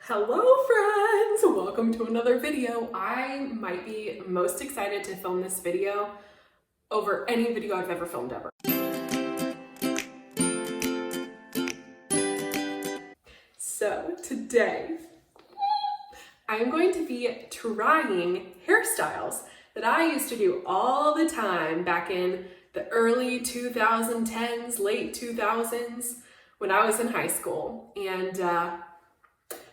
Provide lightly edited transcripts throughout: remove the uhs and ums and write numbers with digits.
Hello friends! Welcome to another video. I might be most excited to film this video over any video I've ever filmed ever. So today, I am going to be trying hairstyles that I used to do all the time back in the early 2010s, late 2000s, when I was in high school. And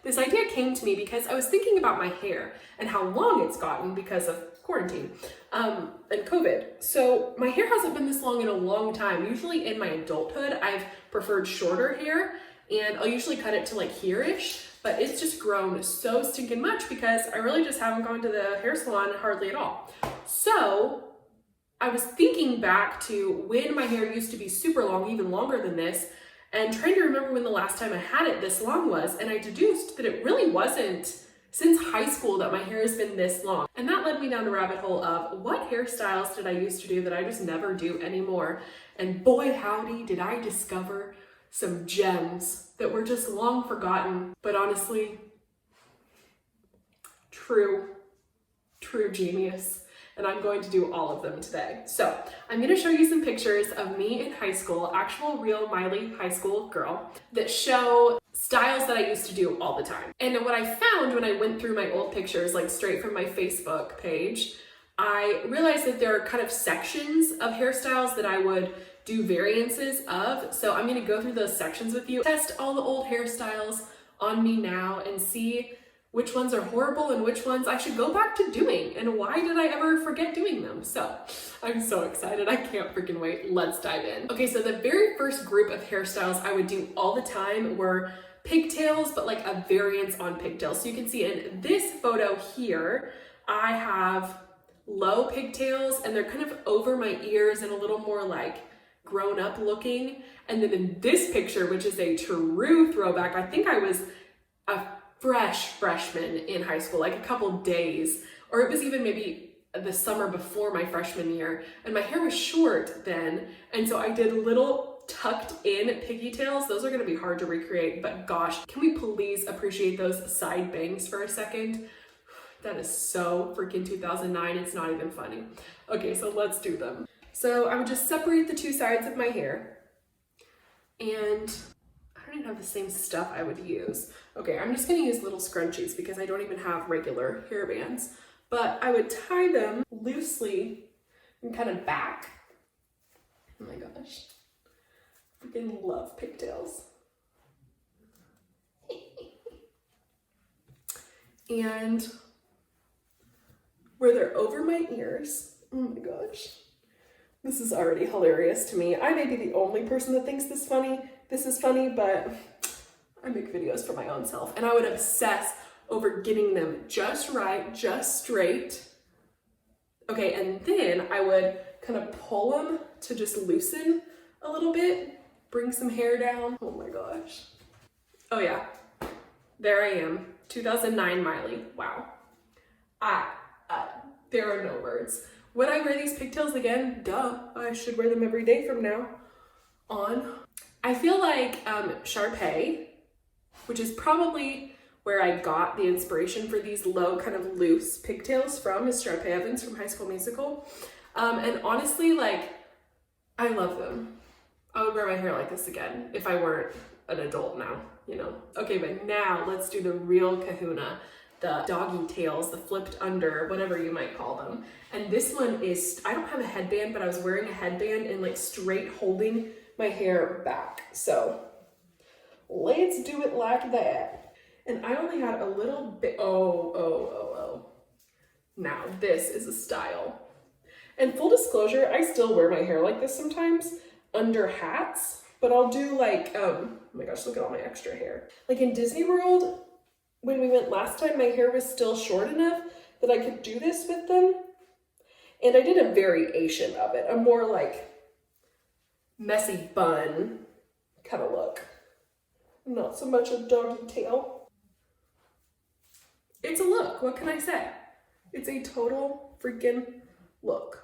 this idea came to me because I was thinking about my hair and how long it's gotten because of quarantine and COVID. So my hair hasn't been this long in a long time. Usually in my adulthood, I've preferred shorter hair and I'll usually cut it to like here-ish, but it's just grown so stinking much because I really just haven't gone to the hair salon hardly at all. So I was thinking back to when my hair used to be super long, even longer than this, and trying to remember when the last time I had it this long was, and I deduced that it really wasn't since high school that my hair has been this long. And that led me down the rabbit hole of what hairstyles did I used to do that I just never do anymore. And boy howdy did I discover some gems that were just long forgotten, but honestly, true genius. And I'm going to do all of them today. So I'm going to show you some pictures of me in high school, actual real Miley high school girl, that show styles that I used to do all the time. And what I found when I went through my old pictures, like straight from my Facebook page, I realized that there are kind of sections of hairstyles that I would do variances of. So I'm going to go through those sections with you, test all the old hairstyles on me now and see which ones are horrible and which ones I should go back to doing, and why did I ever forget doing them? So I'm so excited. I can't freaking wait. Let's dive in. Okay, so the very first group of hairstyles I would do all the time were pigtails, but like a variance on pigtails. So you can see in this photo here, I have low pigtails and they're kind of over my ears and a little more like grown up looking. And then in this picture, which is a true throwback, I think I was a fresh freshman in high school, like a couple days, or it was even maybe the summer before my freshman year, and my hair was short then, and so I did little tucked in pigtails. Those are going to be hard to recreate, but gosh, can we please appreciate those side bangs for a second? That is so freaking 2009, it's not even funny. Okay, so let's do them. So I would just separate the two sides of my hair, and I don't even have the same stuff I would use. Okay, I'm just gonna use little scrunchies because I don't even have regular hair bands, but I would tie them loosely and kind of back. Oh my gosh, I freaking love pigtails. And where they're over my ears, oh my gosh, this is already hilarious to me. I may be the only person that thinks this is funny, but I make videos for my own self, and I would obsess over getting them just right, just straight. Okay, and then I would kind of pull them to just loosen a little bit, bring some hair down. Oh my gosh. Oh yeah, there I am, 2009 Miley. Wow. There are no words. Would I wear these pigtails again? Duh, I should wear them every day from now on. I feel like Sharpay, which is probably where I got the inspiration for these low kind of loose pigtails from, is Sharpay Evans from High School Musical. And honestly, like, I love them. I would wear my hair like this again if I weren't an adult now, you know? Okay, but now let's do the real kahuna, the doggy tails, the flipped under, whatever you might call them. And this one is, I don't have a headband, but I was wearing a headband and like straight holding my hair back. So let's do it like that. And I only had a little bit, oh. Now this is a style. And full disclosure, I still wear my hair like this sometimes under hats, but I'll do like, oh my gosh, look at all my extra hair. Like in Disney World, when we went last time, my hair was still short enough that I could do this with them. And I did a variation of it, a more like messy bun kind of look. Not so much a doggy tail. It's a look, what can I say? It's a total freaking look.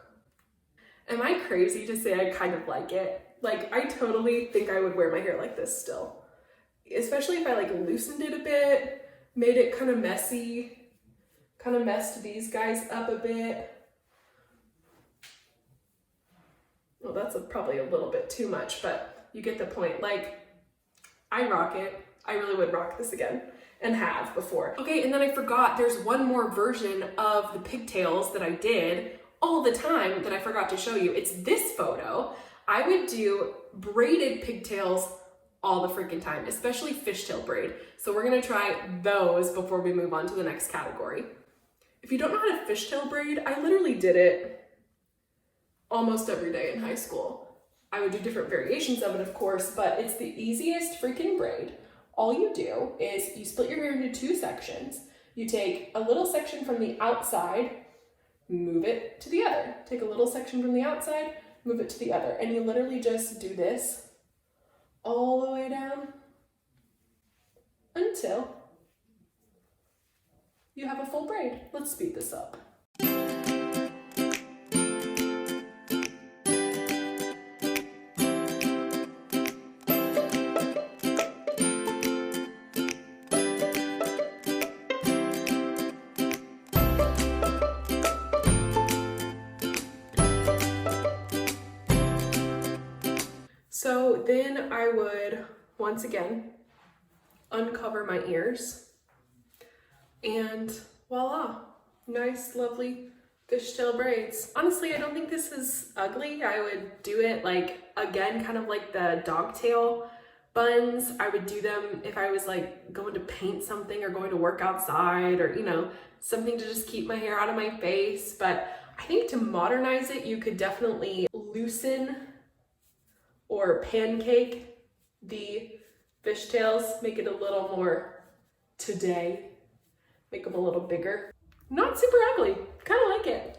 Am I crazy to say I kind of like it? Like, I totally think I would wear my hair like this still. Especially if I like loosened it a bit, made it kind of messy, kind of messed these guys up a bit. Well, that's probably a little bit too much, but you get the point. Like, I rock it. I really would rock this again, and have before. Okay, and then I forgot there's one more version of the pigtails that I did all the time that I forgot to show you. It's this photo. I would do braided pigtails all the freaking time, especially fishtail braid. So we're gonna try those before we move on to the next category. If you don't know how to fishtail braid, I literally did it almost every day in high school. I would do different variations of it, of course, but it's the easiest freaking braid. All you do is you split your hair into two sections. You take a little section from the outside, move it to the other. Take a little section from the outside, move it to the other. And you literally just do this all the way down until you have a full braid. Let's speed this up. So then I would, once again, uncover my ears, and voila, nice, lovely fishtail braids. Honestly, I don't think this is ugly. I would do it like, again, kind of like the dogtail buns. I would do them if I was like going to paint something or going to work outside, or, you know, something to just keep my hair out of my face. But I think to modernize it, you could definitely loosen or pancake the fishtails, make it a little more today, make them a little bigger. Not super ugly, kind of like it.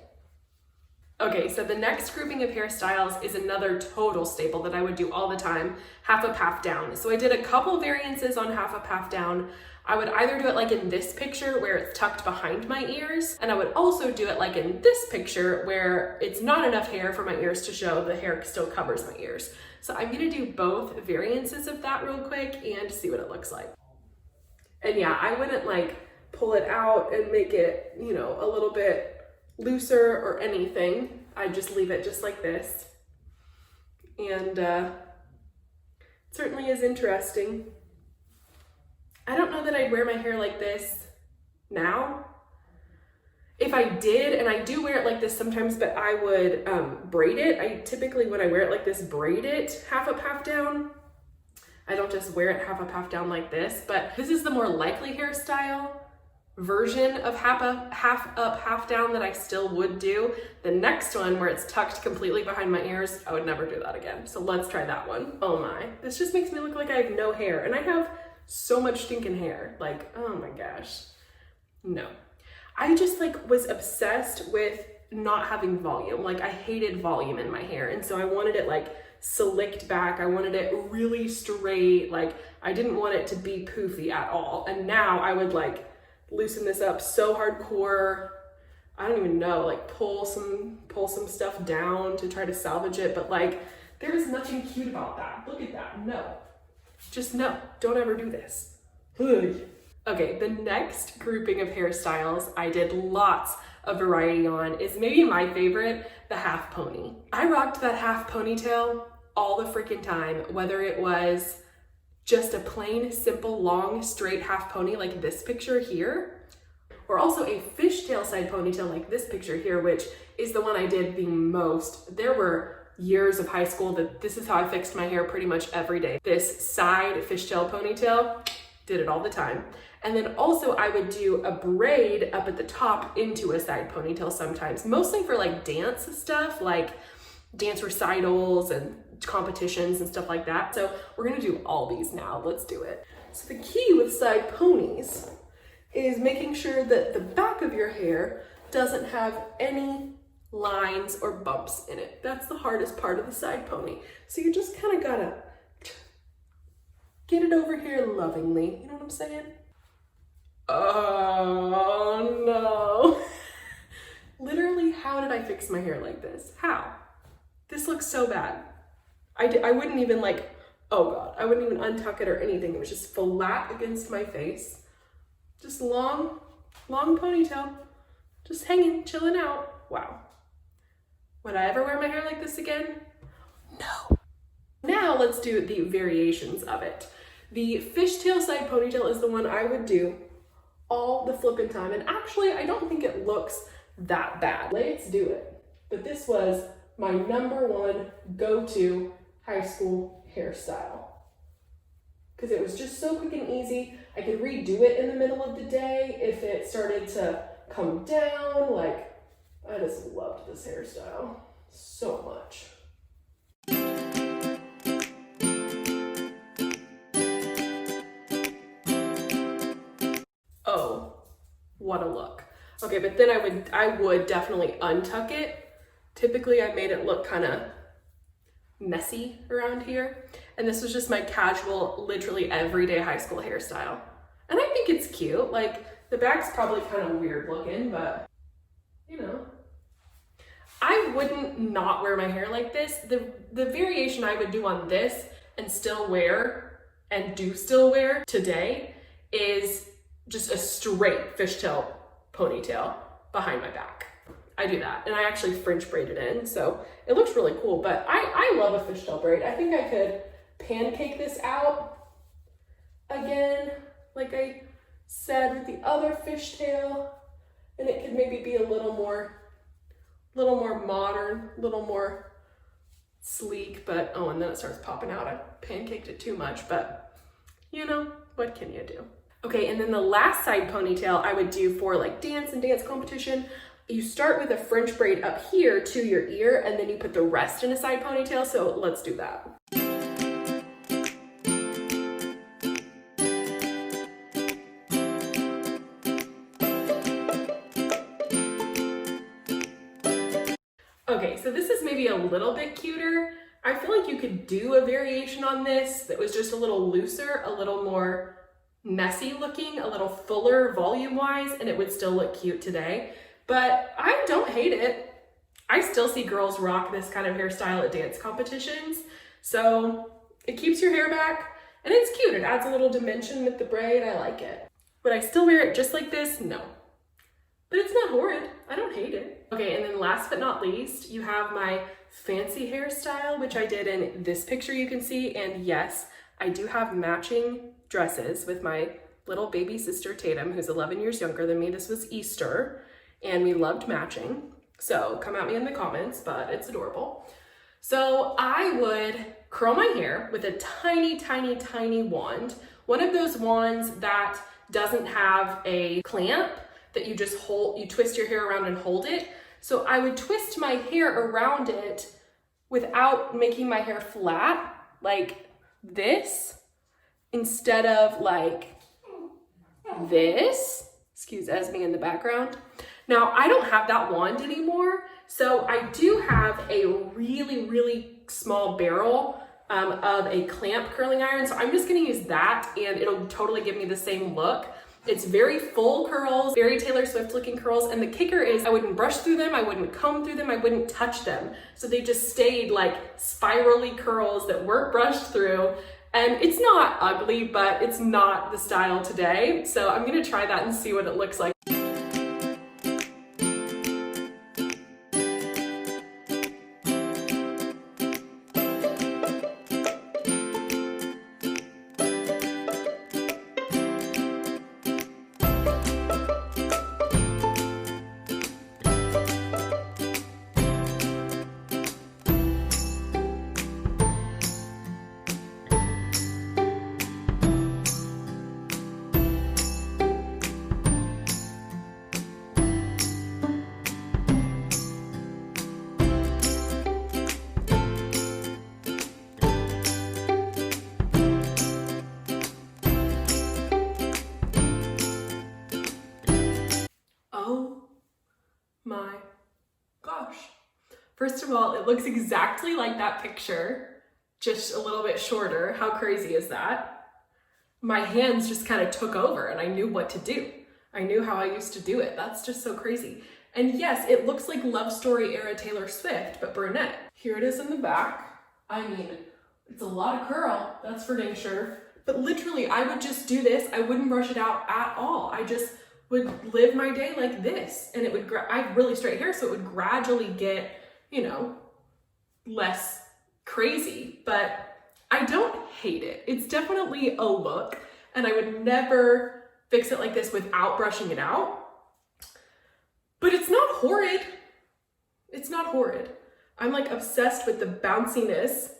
Okay, so the next grouping of hairstyles is another total staple that I would do all the time, half up, half down. So I did a couple variances on half up, half down. I would either do it like in this picture where it's tucked behind my ears, and I would also do it like in this picture where it's not enough hair for my ears to show, the hair still covers my ears. So I'm gonna do both variances of that real quick and see what it looks like. And yeah, I wouldn't like pull it out and make it, you know, a little bit looser or anything. I'd just leave it just like this. And it certainly is interesting. I don't know that I'd wear my hair like this now. If I did, and I do wear it like this sometimes, but I would braid it. I typically, when I wear it like this, braid it half up, half down. I don't just wear it half up, half down like this, but this is the more likely hairstyle version of half up, half down that I still would do. The next one, where it's tucked completely behind my ears, I would never do that again. So let's try that one. Oh my, this just makes me look like I have no hair, and I have so much stinking hair. Like, oh my gosh, no. I just like was obsessed with not having volume. Like, I hated volume in my hair, and so I wanted it like slicked back. I wanted it really straight. Like, I didn't want it to be poofy at all. And now I would like loosen this up so hardcore. I don't even know, like pull some stuff down to try to salvage it, but like there is nothing cute about that. Look at that. No, just no, don't ever do this. Ugh. Okay, the next grouping of hairstyles I did lots of variety on is maybe my favorite, the half pony. I rocked that half ponytail all the freaking time, whether it was just a plain, simple, long, straight half pony like this picture here, or also a fishtail side ponytail like this picture here, which is the one I did the most. There were years of high school that this is how I fixed my hair pretty much every day. This side fishtail ponytail, did it all the time. And then also I would do a braid up at the top into a side ponytail sometimes, mostly for like dance stuff, like dance recitals and competitions and stuff like that. So we're gonna do all these now. Let's do it. So the key with side ponies is making sure that the back of your hair doesn't have any lines or bumps in it. That's the hardest part of the side pony. So you just kind of gotta get it over here lovingly. You know what I'm saying? Oh no. Literally, how did I fix my hair like this? How? This looks so bad. I wouldn't even like, oh God, I wouldn't even untuck it or anything. It was just flat against my face. Just long ponytail. Just hanging, chilling out. Wow. Would I ever wear my hair like this again? No. Now let's do the variations of it. The fishtail side ponytail is the one I would do all the flipping time. And actually, I don't think it looks that bad. Let's do it. But this was my #1 go-to high school hairstyle. Because it was just so quick and easy. I could redo it in the middle of the day if it started to come down. Like, I just loved this hairstyle so much. Oh, what a look. Okay, but then I would definitely untuck it. Typically I made it look kind of messy around here. And this was just my casual, literally everyday high school hairstyle. And I think it's cute. Like, the back's probably kind of weird looking, but you know. I wouldn't not wear my hair like this. The variation I would do on this and still wear, and do still wear today, is just a straight fishtail ponytail behind my back. I do that, and I actually French braid it in, so it looks really cool, but I love a fishtail braid. I think I could pancake this out again, like I said with the other fishtail, and it could maybe be a little more modern, a little more sleek, but oh, and then it starts popping out. I pancaked it too much, but you know, what can you do? Okay, and then the last side ponytail I would do for like dance and dance competition. You start with a French braid up here to your ear, and then you put the rest in a side ponytail, so let's do that. Okay, so this is maybe a little bit cuter. I feel like you could do a variation on this that was just a little looser, a little more messy looking, a little fuller volume-wise, and it would still look cute today. But I don't hate it. I still see girls rock this kind of hairstyle at dance competitions. So it keeps your hair back and it's cute. It adds a little dimension with the braid. I like it. Would I still wear it just like this? No. But it's not horrid. I don't hate it. Okay, and then last but not least, you have my fancy hairstyle, which I did in this picture you can see. And yes, I do have matching dresses with my little baby sister Tatum, who's 11 years younger than me. This was Easter. And we loved matching. So come at me in the comments, but it's adorable. So I would curl my hair with a tiny, tiny, tiny wand. One of those wands that doesn't have a clamp that you just hold, you twist your hair around and hold it. So I would twist my hair around it without making my hair flat, like this, instead of like this. Excuse Esme in the background. Now, I don't have that wand anymore, so I do have a really, really small barrel of a clamp curling iron, so I'm just gonna use that, and it'll totally give me the same look. It's very full curls, very Taylor Swift looking curls, and the kicker is I wouldn't brush through them, I wouldn't comb through them, I wouldn't touch them. So they just stayed like spirally curls that weren't brushed through. And it's not ugly, but it's not the style today. So I'm gonna try that and see what it looks like. My gosh. First of all, it looks exactly like that picture, just a little bit shorter. How crazy is that? My hands just kind of took over and I knew what to do. I knew how I used to do it. That's just so crazy. And yes, it looks like Love Story era Taylor Swift, but brunette. Here it is in the back. I mean, it's a lot of curl, that's for dang sure. But literally, I would just do this. I wouldn't brush it out at all. I just would live my day like this. And it would, I have really straight hair, so it would gradually get, you know, less crazy. But I don't hate it. It's definitely a look, and I would never fix it like this without brushing it out. But it's not horrid. It's not horrid. I'm like obsessed with the bounciness.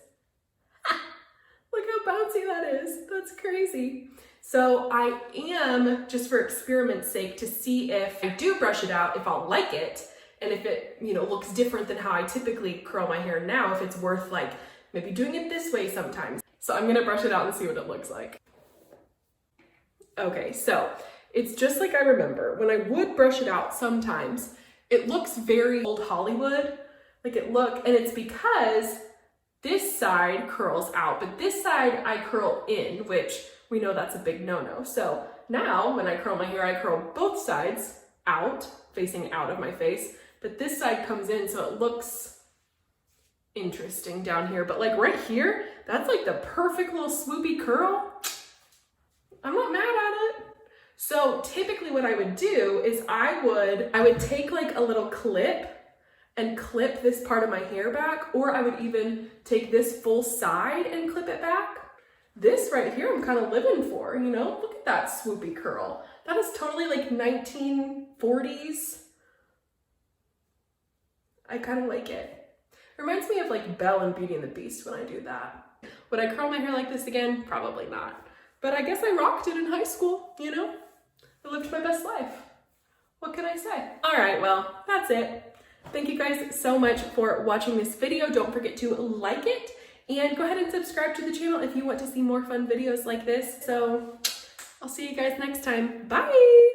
Look how bouncy that is. That's crazy. So I am, just for experiment's sake, to see if I do brush it out, if I'll like it, and if it, you know, looks different than how I typically curl my hair now, if it's worth like maybe doing it this way sometimes. So I'm gonna brush it out and see what it looks like. Okay, so it's just like I remember. When I would brush it out sometimes, it looks very old Hollywood. Like and it's because this side curls out, but this side I curl in, which we know that's a big no-no. So now when I curl my hair, I curl both sides out, facing out of my face, but this side comes in, so it looks interesting down here. But like right here, that's like the perfect little swoopy curl. I'm not mad at it. So typically what I would do is I would take like a little clip and clip this part of my hair back, or I would even take this full side and clip it back. This right here I'm kind of living for, you know? Look at that swoopy curl. That is totally like 1940s. I kind of like it. It reminds me of like Belle and Beauty and the Beast when I do that. Would I curl my hair like this again? Probably not. But I guess I rocked it in high school, you know? I lived my best life. What can I say? All right, well, that's it. Thank you guys so much for watching this video. Don't forget to like it and go ahead and subscribe to the channel if you want to see more fun videos like this. So I'll see you guys next time. Bye.